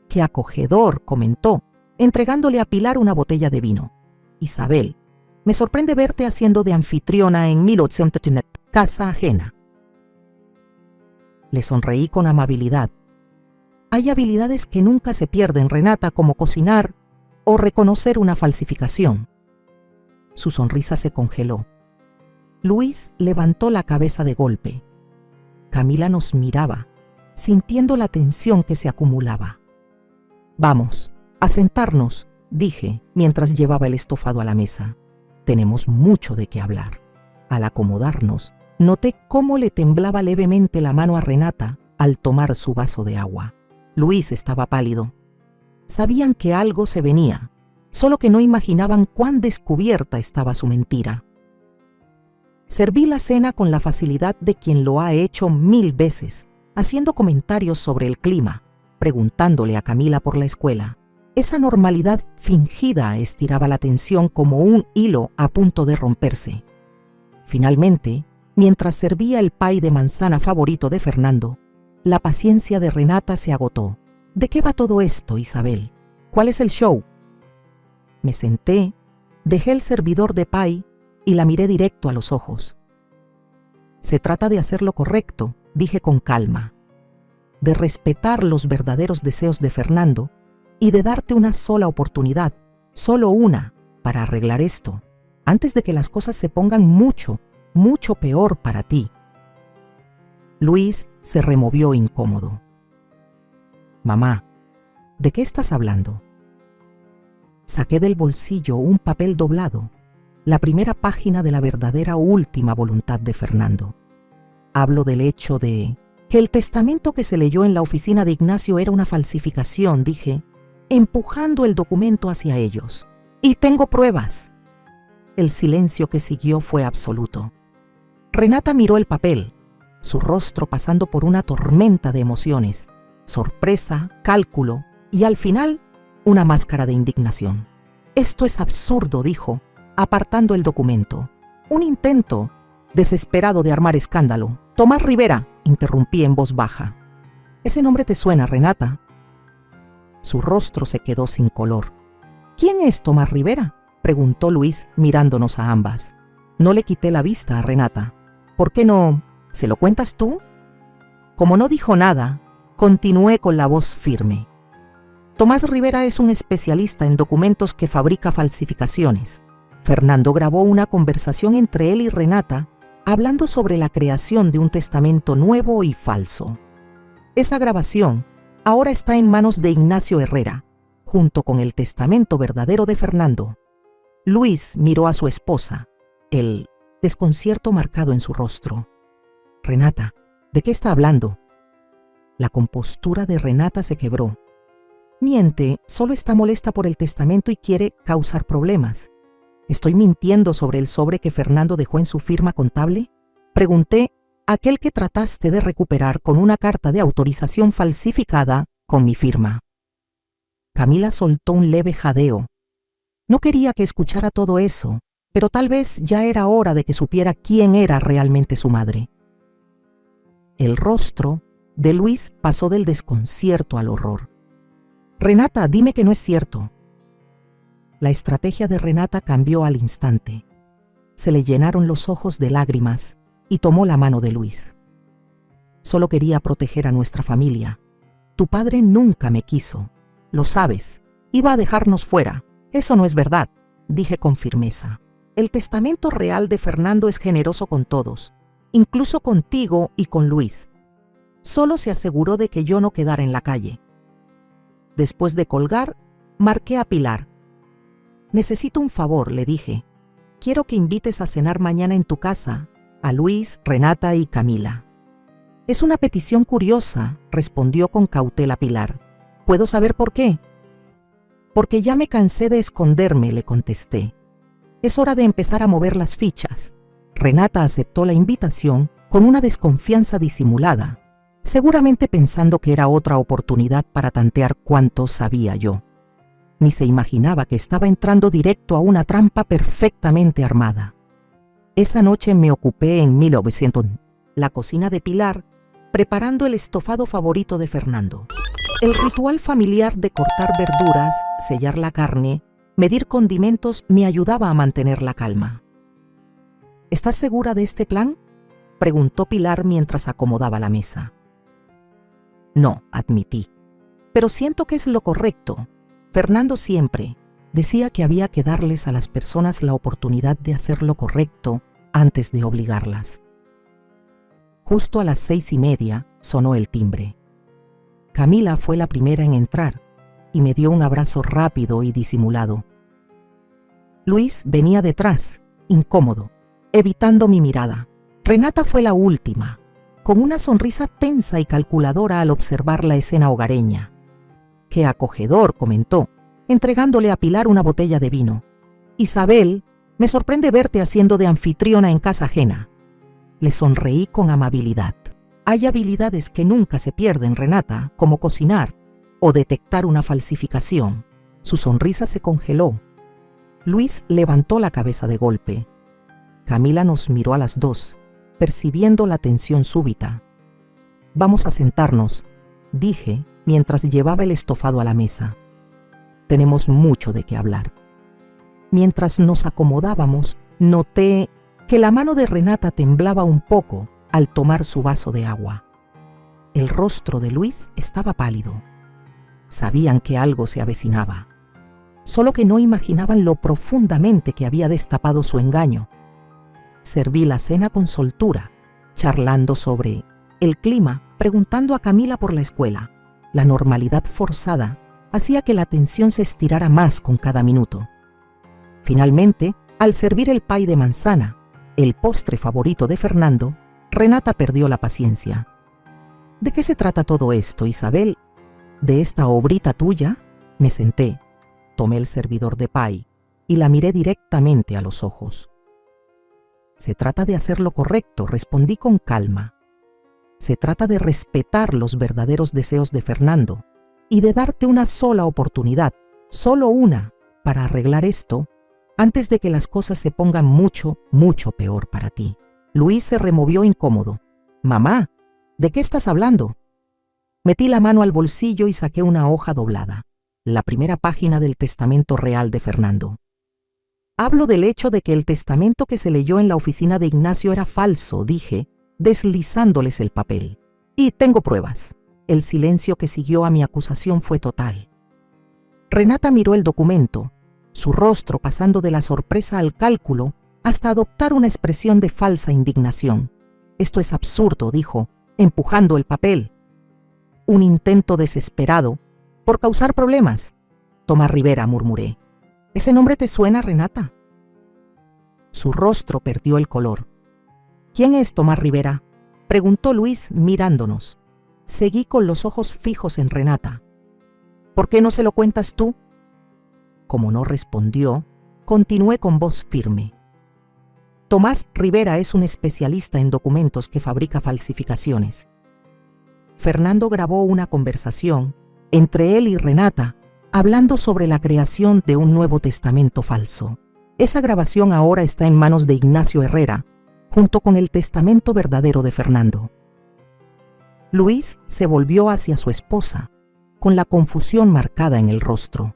«Qué acogedor», comentó, entregándole a Pilar una botella de vino. «Isabel, me sorprende verte haciendo de anfitriona en 1800, casa ajena». Le sonreí con amabilidad. Hay habilidades que nunca se pierden, Renata, como cocinar o reconocer una falsificación. Su sonrisa se congeló. Luis levantó la cabeza de golpe. Camila nos miraba, sintiendo la tensión que se acumulaba. «Vamos, a sentarnos», dije, mientras llevaba el estofado a la mesa. «Tenemos mucho de qué hablar». Al acomodarnos, noté cómo le temblaba levemente la mano a Renata al tomar su vaso de agua. Luis estaba pálido. Sabían que algo se venía, solo que no imaginaban cuán descubierta estaba su mentira. Serví la cena con la facilidad de quien lo ha hecho 1000 veces, haciendo comentarios sobre el clima, preguntándole a Camila por la escuela. Esa normalidad fingida estiraba la tensión como un hilo a punto de romperse. Finalmente, mientras servía el pay de manzana favorito de Fernando, la paciencia de Renata se agotó. ¿De qué va todo esto, Isabel? ¿Cuál es el show? Me senté, dejé el servidor de pay y la miré directo a los ojos. Se trata de hacer lo correcto, dije con calma, de respetar los verdaderos deseos de Fernando y de darte una sola oportunidad, solo una, para arreglar esto, antes de que las cosas se pongan mucho, mucho peor para ti. Luis se removió incómodo. «Mamá, ¿de qué estás hablando?» Saqué del bolsillo un papel doblado, la primera página de la verdadera última voluntad de Fernando. Hablo del hecho de que el testamento que se leyó en la oficina de Ignacio era una falsificación, dije, empujando el documento hacia ellos. «Y tengo pruebas». El silencio que siguió fue absoluto. Renata miró el papel, su rostro pasando por una tormenta de emociones, sorpresa, cálculo y al final una máscara de indignación. «Esto es absurdo», dijo, apartando el documento. «Un intento desesperado de armar escándalo. Tomás Rivera», interrumpí en voz baja. «¿Ese nombre te suena, Renata?» Su rostro se quedó sin color. «¿Quién es Tomás Rivera?», preguntó Luis mirándonos a ambas. No le quité la vista a Renata. «¿Por qué no se lo cuentas tú?». Como no dijo nada, continué con la voz firme. «Tomás Rivera es un especialista en documentos que fabrica falsificaciones. Fernando grabó una conversación entre él y Renata hablando sobre la creación de un testamento nuevo y falso. Esa grabación ahora está en manos de Ignacio Herrera, junto con el testamento verdadero de Fernando». Luis miró a su esposa, el desconcierto marcado en su rostro. «Renata, ¿de qué está hablando?». La compostura de Renata se quebró. «Miente, solo está molesta por el testamento y quiere causar problemas». «¿Estoy mintiendo sobre el sobre que Fernando dejó en su firma contable?», pregunté, «aquel que trataste de recuperar con una carta de autorización falsificada con mi firma». Camila soltó un leve jadeo. No quería que escuchara todo eso, pero tal vez ya era hora de que supiera quién era realmente su madre. El rostro de Luis pasó del desconcierto al horror. «Renata, dime que no es cierto». La estrategia de Renata cambió al instante. Se le llenaron los ojos de lágrimas y tomó la mano de Luis. «Solo quería proteger a nuestra familia. Tu padre nunca me quiso. Lo sabes. Iba a dejarnos fuera. Eso no es verdad», dije con firmeza. «El testamento real de Fernando es generoso con todos, incluso contigo y con Luis. Solo se aseguró de que yo no quedara en la calle». Después de colgar, marqué a Pilar. «Necesito un favor», le dije. «Quiero que invites a cenar mañana en tu casa a Luis, Renata y Camila». «Es una petición curiosa», respondió con cautela Pilar. «¿Puedo saber por qué?». «Porque ya me cansé de esconderme», le contesté. «Es hora de empezar a mover las fichas». Renata aceptó la invitación con una desconfianza disimulada, seguramente pensando que era otra oportunidad para tantear cuánto sabía yo. Ni se imaginaba que estaba entrando directo a una trampa perfectamente armada. Esa noche me ocupé en 1900, la cocina de Pilar, preparando el estofado favorito de Fernando. El ritual familiar de cortar verduras, sellar la carne, medir condimentos me ayudaba a mantener la calma. «¿Estás segura de este plan?», preguntó Pilar mientras acomodaba la mesa. «No», admití, «pero siento que es lo correcto. Fernando siempre decía que había que darles a las personas la oportunidad de hacer lo correcto antes de obligarlas». Justo a las 6:30 sonó el timbre. Camila fue la primera en entrar y me dio un abrazo rápido y disimulado. Luis venía detrás, incómodo, evitando mi mirada. Renata fue la última, con una sonrisa tensa y calculadora al observar la escena hogareña. «Qué acogedor», comentó, entregándole a Pilar una botella de vino. «Isabel, me sorprende verte haciendo de anfitriona en casa ajena». Le sonreí con amabilidad. «Hay habilidades que nunca se pierden, Renata, como cocinar o detectar una falsificación». Su sonrisa se congeló. Luis levantó la cabeza de golpe. Camila nos miró a las dos, percibiendo la tensión súbita. «Vamos a sentarnos», dije mientras llevaba el estofado a la mesa. «Tenemos mucho de qué hablar». Mientras nos acomodábamos, noté que la mano de Renata temblaba un poco al tomar su vaso de agua. El rostro de Luis estaba pálido. Sabían que algo se avecinaba, solo que no imaginaban lo profundamente que había destapado su engaño. Serví la cena con soltura, charlando sobre el clima, preguntando a Camila por la escuela. La normalidad forzada hacía que la tensión se estirara más con cada minuto. Finalmente, al servir el pay de manzana, el postre favorito de Fernando, Renata perdió la paciencia. «¿De qué se trata todo esto, Isabel? ¿De esta obrita tuya?». Me senté, tomé el servidor de pay y la miré directamente a los ojos. Se trata de hacer lo correcto, respondí con calma. Se trata de respetar los verdaderos deseos de Fernando y de darte una sola oportunidad, solo una, para arreglar esto antes de que las cosas se pongan mucho, mucho peor para ti. Luis se removió incómodo. Mamá, ¿de qué estás hablando? Metí la mano al bolsillo y saqué una hoja doblada, la primera página del testamento real de Fernando. Hablo del hecho de que el testamento que se leyó en la oficina de Ignacio era falso, dije, deslizándoles el papel. Y tengo pruebas. El silencio que siguió a mi acusación fue total. Renata miró el documento, su rostro pasando de la sorpresa al cálculo hasta adoptar una expresión de falsa indignación. Esto es absurdo, dijo, empujando el papel. Un intento desesperado por causar problemas. Tomás Rivera, murmuré. ¿Ese nombre te suena, Renata? Su rostro perdió el color. ¿Quién es Tomás Rivera?, preguntó Luis mirándonos. Seguí con los ojos fijos en Renata. ¿Por qué no se lo cuentas tú? Como no respondió, continué con voz firme. Tomás Rivera es un especialista en documentos que fabrica falsificaciones. Fernando grabó una conversación entre él y Renata, hablando sobre la creación de un nuevo testamento falso. Esa grabación ahora está en manos de Ignacio Herrera, junto con el testamento verdadero de Fernando. Luis se volvió hacia su esposa, con la confusión marcada en el rostro.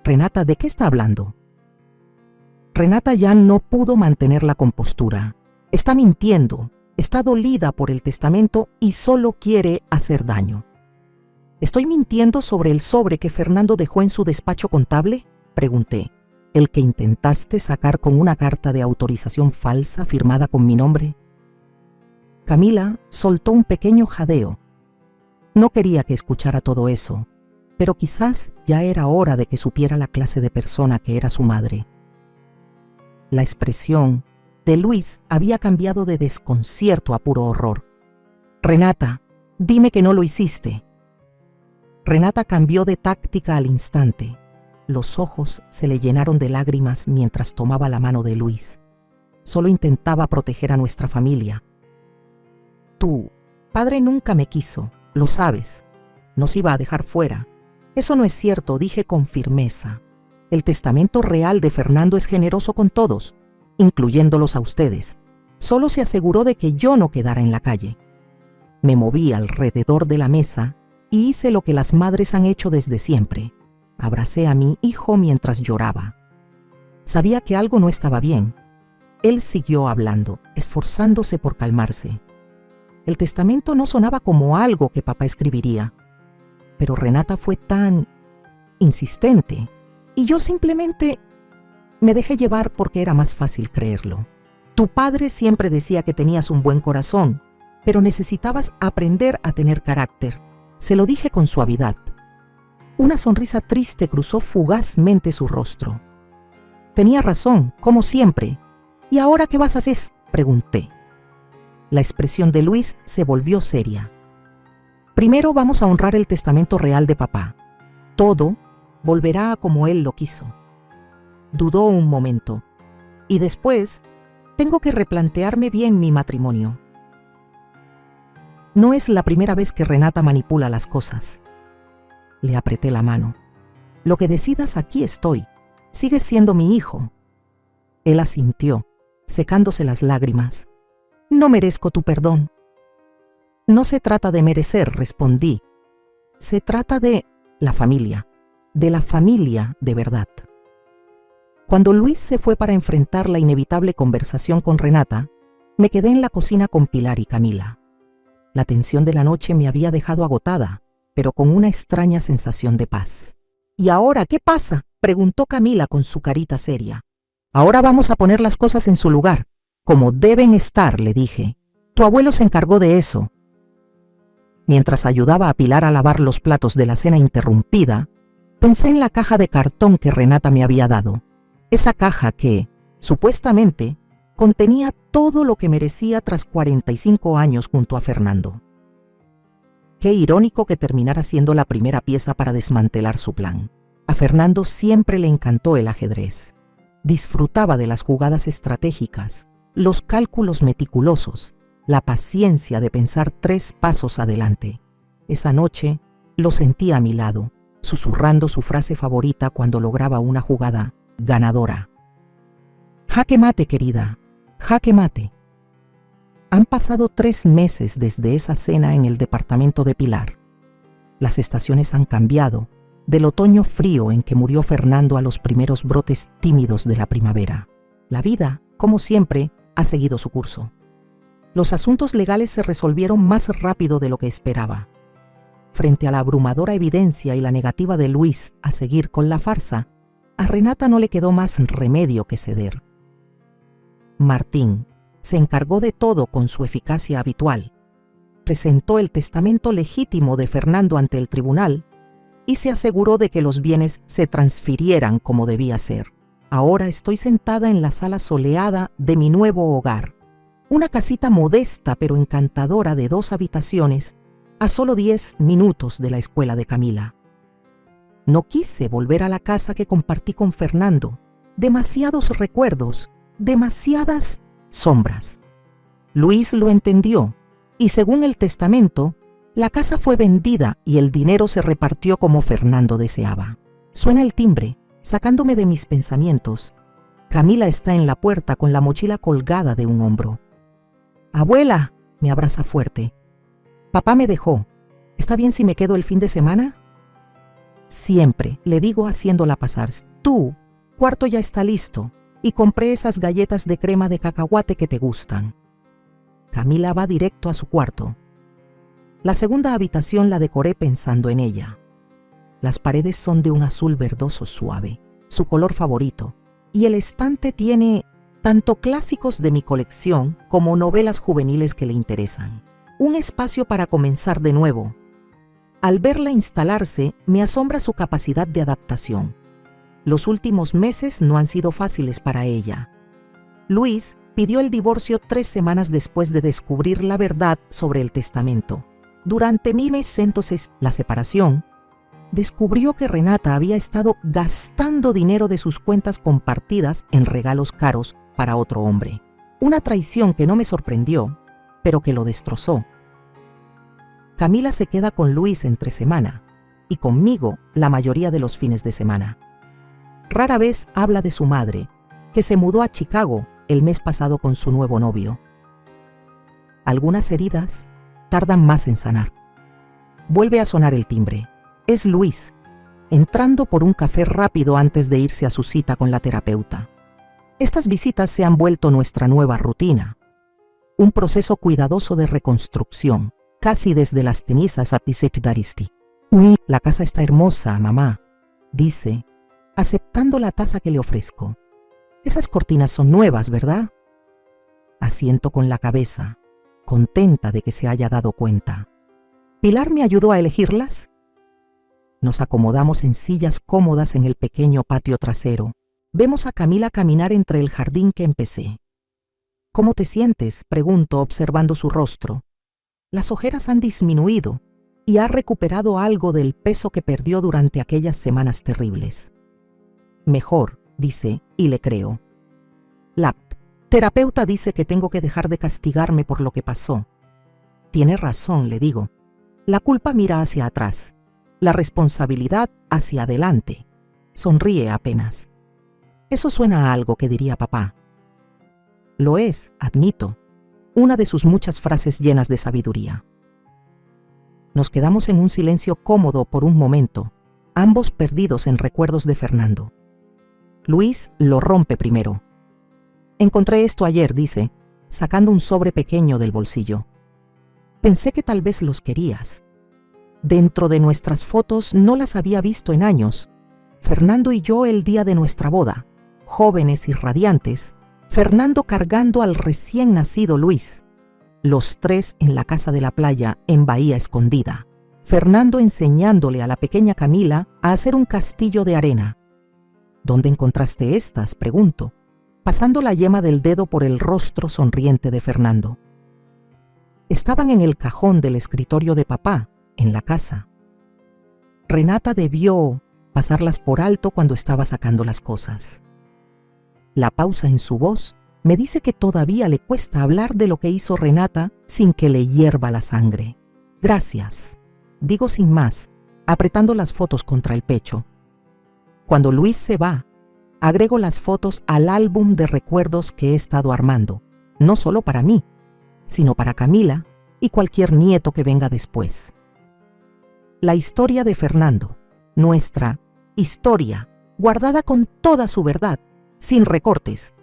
Renata, ¿de qué está hablando? Renata ya no pudo mantener la compostura. Está mintiendo, está dolida por el testamento y solo quiere hacer daño. ¿Estoy mintiendo sobre el sobre que Fernando dejó en su despacho contable?, pregunté. ¿El que intentaste sacar con una carta de autorización falsa firmada con mi nombre? Camila soltó un pequeño jadeo. No quería que escuchara todo eso, pero quizás ya era hora de que supiera la clase de persona que era su madre. La expresión de Luis había cambiado de desconcierto a puro horror. Renata, dime que no lo hiciste. Renata cambió de táctica al instante. Los ojos se le llenaron de lágrimas mientras tomaba la mano de Luis. Solo intentaba proteger a nuestra familia. Tu padre nunca me quiso, lo sabes. Nos iba a dejar fuera. Eso no es cierto, dije con firmeza. El testamento real de Fernando es generoso con todos, incluyéndolos a ustedes. Solo se aseguró de que yo no quedara en la calle. Me moví alrededor de la mesa y hice lo que las madres han hecho desde siempre. Abracé a mi hijo mientras lloraba. Sabía que algo no estaba bien. Él siguió hablando, esforzándose por calmarse. El testamento no sonaba como algo que papá escribiría, pero Renata fue tan insistente y yo simplemente me dejé llevar porque era más fácil creerlo. Tu padre siempre decía que tenías un buen corazón, pero necesitabas aprender a tener carácter. Se lo dije con suavidad. Una sonrisa triste cruzó fugazmente su rostro. Tenía razón, como siempre. ¿Y ahora qué vas a hacer?, pregunté. La expresión de Luis se volvió seria. Primero vamos a honrar el testamento real de papá. Todo volverá a como él lo quiso. Dudó un momento. Y después, tengo que replantearme bien mi matrimonio. No es la primera vez que Renata manipula las cosas. Le apreté la mano. Lo que decidas, aquí estoy. Sigues siendo mi hijo. Él asintió, secándose las lágrimas. No merezco tu perdón. No se trata de merecer, respondí. Se trata de la familia de verdad. Cuando Luis se fue para enfrentar la inevitable conversación con Renata, me quedé en la cocina con Pilar y Camila. La tensión de la noche me había dejado agotada, pero con una extraña sensación de paz. ¿Y ahora qué pasa?, preguntó Camila con su carita seria. Ahora vamos a poner las cosas en su lugar, como deben estar, le dije. Tu abuelo se encargó de eso. Mientras ayudaba a Pilar a lavar los platos de la cena interrumpida, pensé en la caja de cartón que Renata me había dado. Esa caja que, supuestamente, contenía todo lo que merecía tras 45 años junto a Fernando. Qué irónico que terminara siendo la primera pieza para desmantelar su plan. A Fernando siempre le encantó el ajedrez. Disfrutaba de las jugadas estratégicas, los cálculos meticulosos, la paciencia de pensar 3 pasos adelante. Esa noche lo sentí a mi lado, susurrando su frase favorita cuando lograba una jugada ganadora. Jaque mate, querida, jaque mate. Han pasado 3 meses desde esa cena en el departamento de Pilar. Las estaciones han cambiado, del otoño frío en que murió Fernando a los primeros brotes tímidos de la primavera. La vida, como siempre, ha seguido su curso. Los asuntos legales se resolvieron más rápido de lo que esperaba. Frente a la abrumadora evidencia y la negativa de Luis a seguir con la farsa, a Renata no le quedó más remedio que ceder. Martín se encargó de todo con su eficacia habitual. Presentó el testamento legítimo de Fernando ante el tribunal y se aseguró de que los bienes se transfirieran como debía ser. Ahora estoy sentada en la sala soleada de mi nuevo hogar, una casita modesta pero encantadora de 2 habitaciones, a solo 10 minutos de la escuela de Camila. No quise volver a la casa que compartí con Fernando. Demasiados recuerdos, demasiadas sombras. Luis lo entendió y, según el testamento, la casa fue vendida y el dinero se repartió como Fernando deseaba. Suena el timbre, sacándome de mis pensamientos. Camila está en la puerta con la mochila colgada de un hombro. «Abuela», me abraza fuerte. «Papá me dejó. ¿Está bien si me quedo el fin de semana?» Siempre, le digo haciéndola pasar. «Tú, cuarto ya está listo y compré esas galletas de crema de cacahuate que te gustan». Camila va directo a su cuarto. La segunda habitación la decoré pensando en ella. Las paredes son de un azul verdoso suave, su color favorito, y el estante tiene tanto clásicos de mi colección como novelas juveniles que le interesan. Un espacio para comenzar de nuevo. Al verla instalarse, me asombra su capacidad de adaptación. Los últimos meses no han sido fáciles para ella. Luis pidió el divorcio 3 semanas después de descubrir la verdad sobre el testamento. Durante mi mes, entonces, la separación, descubrió que Renata había estado gastando dinero de sus cuentas compartidas en regalos caros para otro hombre. Una traición que no me sorprendió, pero que lo destrozó. Camila se queda con Luis entre semana y conmigo la mayoría de los fines de semana. Rara vez habla de su madre, que se mudó a Chicago el mes pasado con su nuevo novio. Algunas heridas tardan más en sanar. Vuelve a sonar el timbre. Es Luis, entrando por un café rápido antes de irse a su cita con la terapeuta. Estas visitas se han vuelto nuestra nueva rutina. Un proceso cuidadoso de reconstrucción, casi desde las cenizas a Daristi. La casa está hermosa, mamá, dice, aceptando la taza que le ofrezco. Esas cortinas son nuevas, ¿verdad? Asiento con la cabeza, contenta de que se haya dado cuenta. ¿Pilar me ayudó a elegirlas? Nos acomodamos en sillas cómodas en el pequeño patio trasero. Vemos a Camila caminar entre el jardín que empecé. ¿Cómo te sientes?, pregunto observando su rostro. Las ojeras han disminuido y ha recuperado algo del peso que perdió durante aquellas semanas terribles. Mejor, dice, y le creo. La terapeuta dice que tengo que dejar de castigarme por lo que pasó. Tiene razón, le digo. La culpa mira hacia atrás, la responsabilidad hacia adelante. Sonríe apenas. Eso suena a algo que diría papá. Lo es, admito, una de sus muchas frases llenas de sabiduría. Nos quedamos en un silencio cómodo por un momento, ambos perdidos en recuerdos de Fernando. Luis lo rompe primero. Encontré esto ayer, dice, sacando un sobre pequeño del bolsillo. Pensé que tal vez los querías. Dentro de nuestras fotos no las había visto en años. Fernando y yo el día de nuestra boda, jóvenes y radiantes, Fernando cargando al recién nacido Luis, los 3 en la casa de la playa en Bahía Escondida, Fernando enseñándole a la pequeña Camila a hacer un castillo de arena. ¿Dónde encontraste estas?, pregunto, pasando la yema del dedo por el rostro sonriente de Fernando. Estaban en el cajón del escritorio de papá, en la casa. Renata debió, pasarlas por alto cuando estaba sacando las cosas. La pausa en su voz me dice que todavía le cuesta hablar de lo que hizo Renata sin que le hierva la sangre. Gracias, digo sin más, apretando las fotos contra el pecho. Cuando Luis se va, agrego las fotos al álbum de recuerdos que he estado armando, no solo para mí, sino para Camila y cualquier nieto que venga después. La historia de Fernando, nuestra historia, guardada con toda su verdad, sin recortes.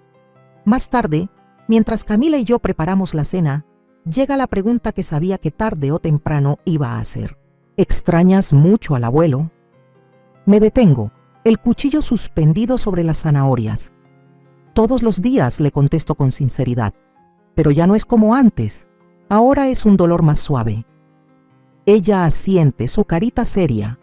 Más tarde, mientras Camila y yo preparamos la cena, llega la pregunta que sabía que tarde o temprano iba a hacer. ¿Extrañas mucho al abuelo? Me detengo, el cuchillo suspendido sobre las zanahorias. Todos los días, le contesto con sinceridad, pero ya no es como antes. Ahora es un dolor más suave. Ella asiente, su carita seria.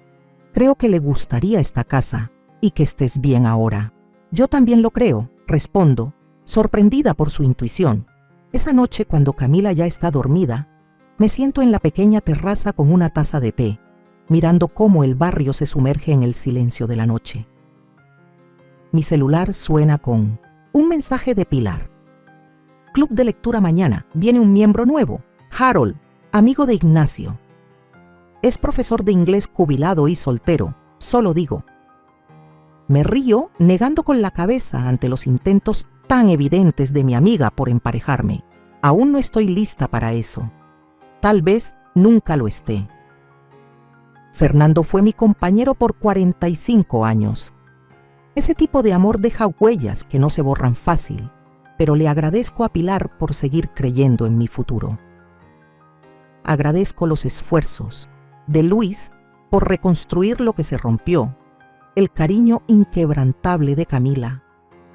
Creo que le gustaría esta casa y que estés bien ahora. Yo también lo creo, respondo, sorprendida por su intuición. Esa noche, cuando Camila ya está dormida, me siento en la pequeña terraza con una taza de té, mirando cómo el barrio se sumerge en el silencio de la noche. Mi celular suena con un mensaje de Pilar. Club de lectura mañana, viene un miembro nuevo, Harold, amigo de Ignacio. Es profesor de inglés jubilado y soltero, solo digo. Me río negando con la cabeza ante los intentos tan evidentes de mi amiga por emparejarme. Aún no estoy lista para eso. Tal vez nunca lo esté. Fernando fue mi compañero por 45 años. Ese tipo de amor deja huellas que no se borran fácil, pero le agradezco a Pilar por seguir creyendo en mi futuro. Agradezco los esfuerzos de Luis por reconstruir lo que se rompió, el cariño inquebrantable de Camila,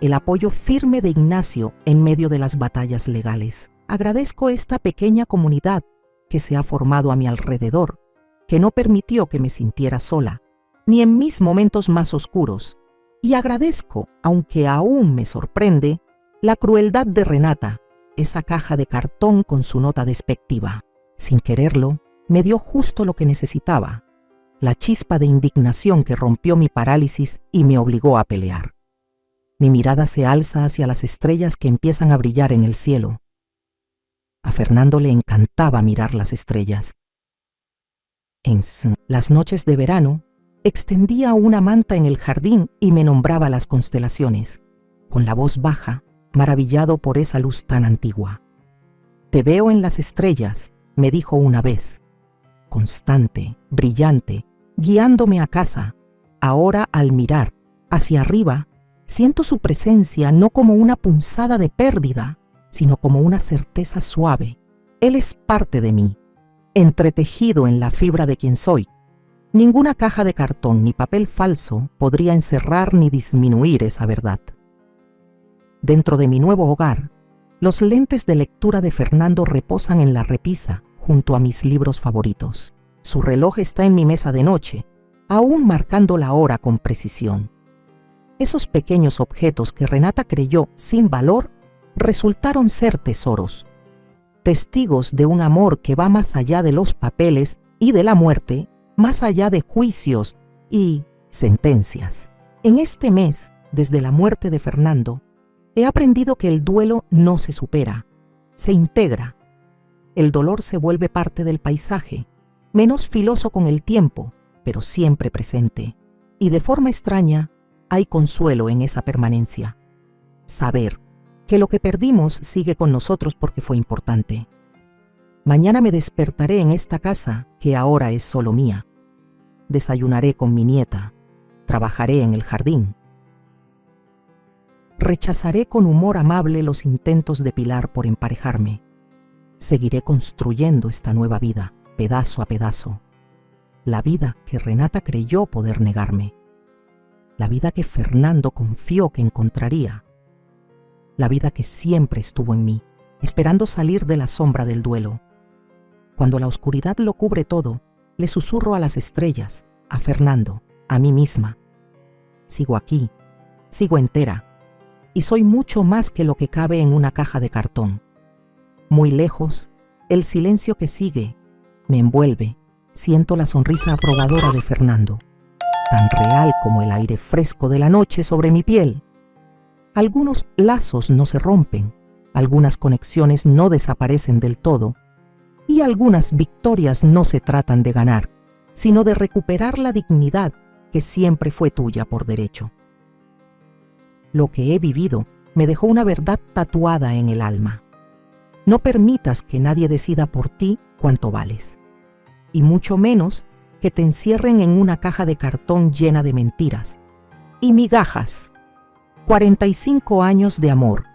el apoyo firme de Ignacio en medio de las batallas legales. Agradezco esta pequeña comunidad que se ha formado a mi alrededor, que no permitió que me sintiera sola, ni en mis momentos más oscuros. Y agradezco, aunque aún me sorprende, la crueldad de Renata, esa caja de cartón con su nota despectiva. Sin quererlo, me dio justo lo que necesitaba, la chispa de indignación que rompió mi parálisis y me obligó a pelear. Mi mirada se alza hacia las estrellas que empiezan a brillar en el cielo. A Fernando le encantaba mirar las estrellas. En las noches de verano, extendía una manta en el jardín y me nombraba las constelaciones, con la voz baja, maravillado por esa luz tan antigua. Te veo en las estrellas, me dijo una vez, constante, brillante, guiándome a casa. Ahora, al mirar hacia arriba, siento su presencia no como una punzada de pérdida, sino como una certeza suave. Él es parte de mí, entretejido en la fibra de quien soy. Ninguna caja de cartón ni papel falso podría encerrar ni disminuir esa verdad. Dentro de mi nuevo hogar, los lentes de lectura de Fernando reposan en la repisa junto a mis libros favoritos. Su reloj está en mi mesa de noche, aún marcando la hora con precisión. Esos pequeños objetos que Renata creyó sin valor resultaron ser tesoros, testigos de un amor que va más allá de los papeles y de la muerte, más allá de juicios y sentencias. En este mes, desde la muerte de Fernando, he aprendido que el duelo no se supera, se integra. El dolor se vuelve parte del paisaje, menos filoso con el tiempo, pero siempre presente. Y de forma extraña, hay consuelo en esa permanencia. Saber que lo que perdimos sigue con nosotros porque fue importante. Mañana me despertaré en esta casa que ahora es solo mía. Desayunaré con mi nieta. Trabajaré en el jardín. Rechazaré con humor amable los intentos de Pilar por emparejarme. Seguiré construyendo esta nueva vida, pedazo a pedazo. La vida que Renata creyó poder negarme. La vida que Fernando confió que encontraría. La vida que siempre estuvo en mí, esperando salir de la sombra del duelo. Cuando la oscuridad lo cubre todo, le susurro a las estrellas, a Fernando, a mí misma. Sigo aquí, sigo entera, y soy mucho más que lo que cabe en una caja de cartón. Muy lejos, el silencio que sigue me envuelve, siento la sonrisa aprobadora de Fernando. tan real como el aire fresco de la noche sobre mi piel. Algunos lazos no se rompen, algunas conexiones no desaparecen del todo, y algunas victorias no se tratan de ganar, sino de recuperar la dignidad que siempre fue tuya por derecho. Lo que he vivido me dejó una verdad tatuada en el alma. No permitas que nadie decida por ti cuánto vales, y mucho menos que te encierren en una caja de cartón llena de mentiras y migajas. 45 años de amor,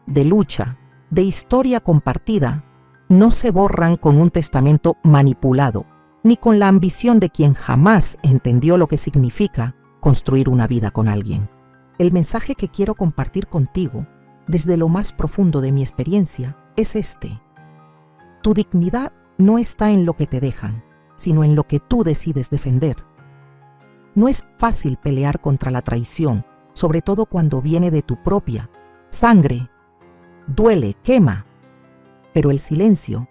de lucha, de historia compartida, no se borran con un testamento manipulado, ni con la ambición de quien jamás entendió lo que significa construir una vida con alguien. El mensaje que quiero compartir contigo, desde lo más profundo de mi experiencia, es este. Tu dignidad no está en lo que te dejan, sino en lo que tú decides defender. No es fácil pelear contra la traición, sobre todo cuando viene de tu propia sangre. Duele, quema. Pero el silencio,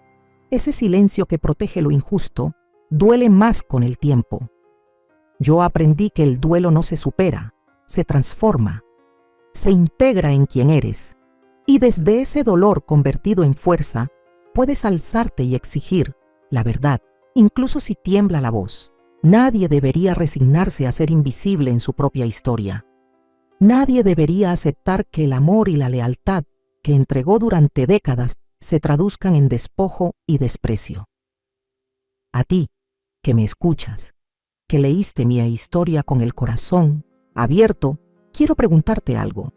ese silencio que protege lo injusto, duele más con el tiempo. Yo aprendí que el duelo no se supera, se transforma, se integra en quien eres. Y desde ese dolor convertido en fuerza, puedes alzarte y exigir la verdad, incluso si tiembla la voz. Nadie debería resignarse a ser invisible en su propia historia. Nadie debería aceptar que el amor y la lealtad que entregó durante décadas se traduzcan en despojo y desprecio. A ti, que me escuchas, que leíste mi historia con el corazón abierto, quiero preguntarte algo.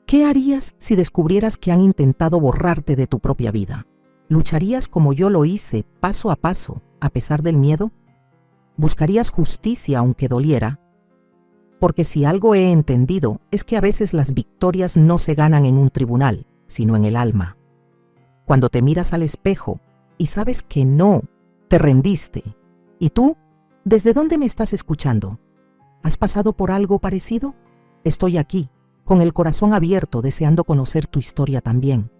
¿Qué harías si descubrieras que han intentado borrarte de tu propia vida? ¿Lucharías como yo lo hice, paso a paso, a pesar del miedo? ¿Buscarías justicia aunque doliera? Porque si algo he entendido es que a veces las victorias no se ganan en un tribunal, sino en el alma. Cuando te miras al espejo y sabes que no, te rendiste. ¿Y tú? ¿Desde dónde me estás escuchando? ¿Has pasado por algo parecido? Estoy aquí, con el corazón abierto, deseando conocer tu historia también.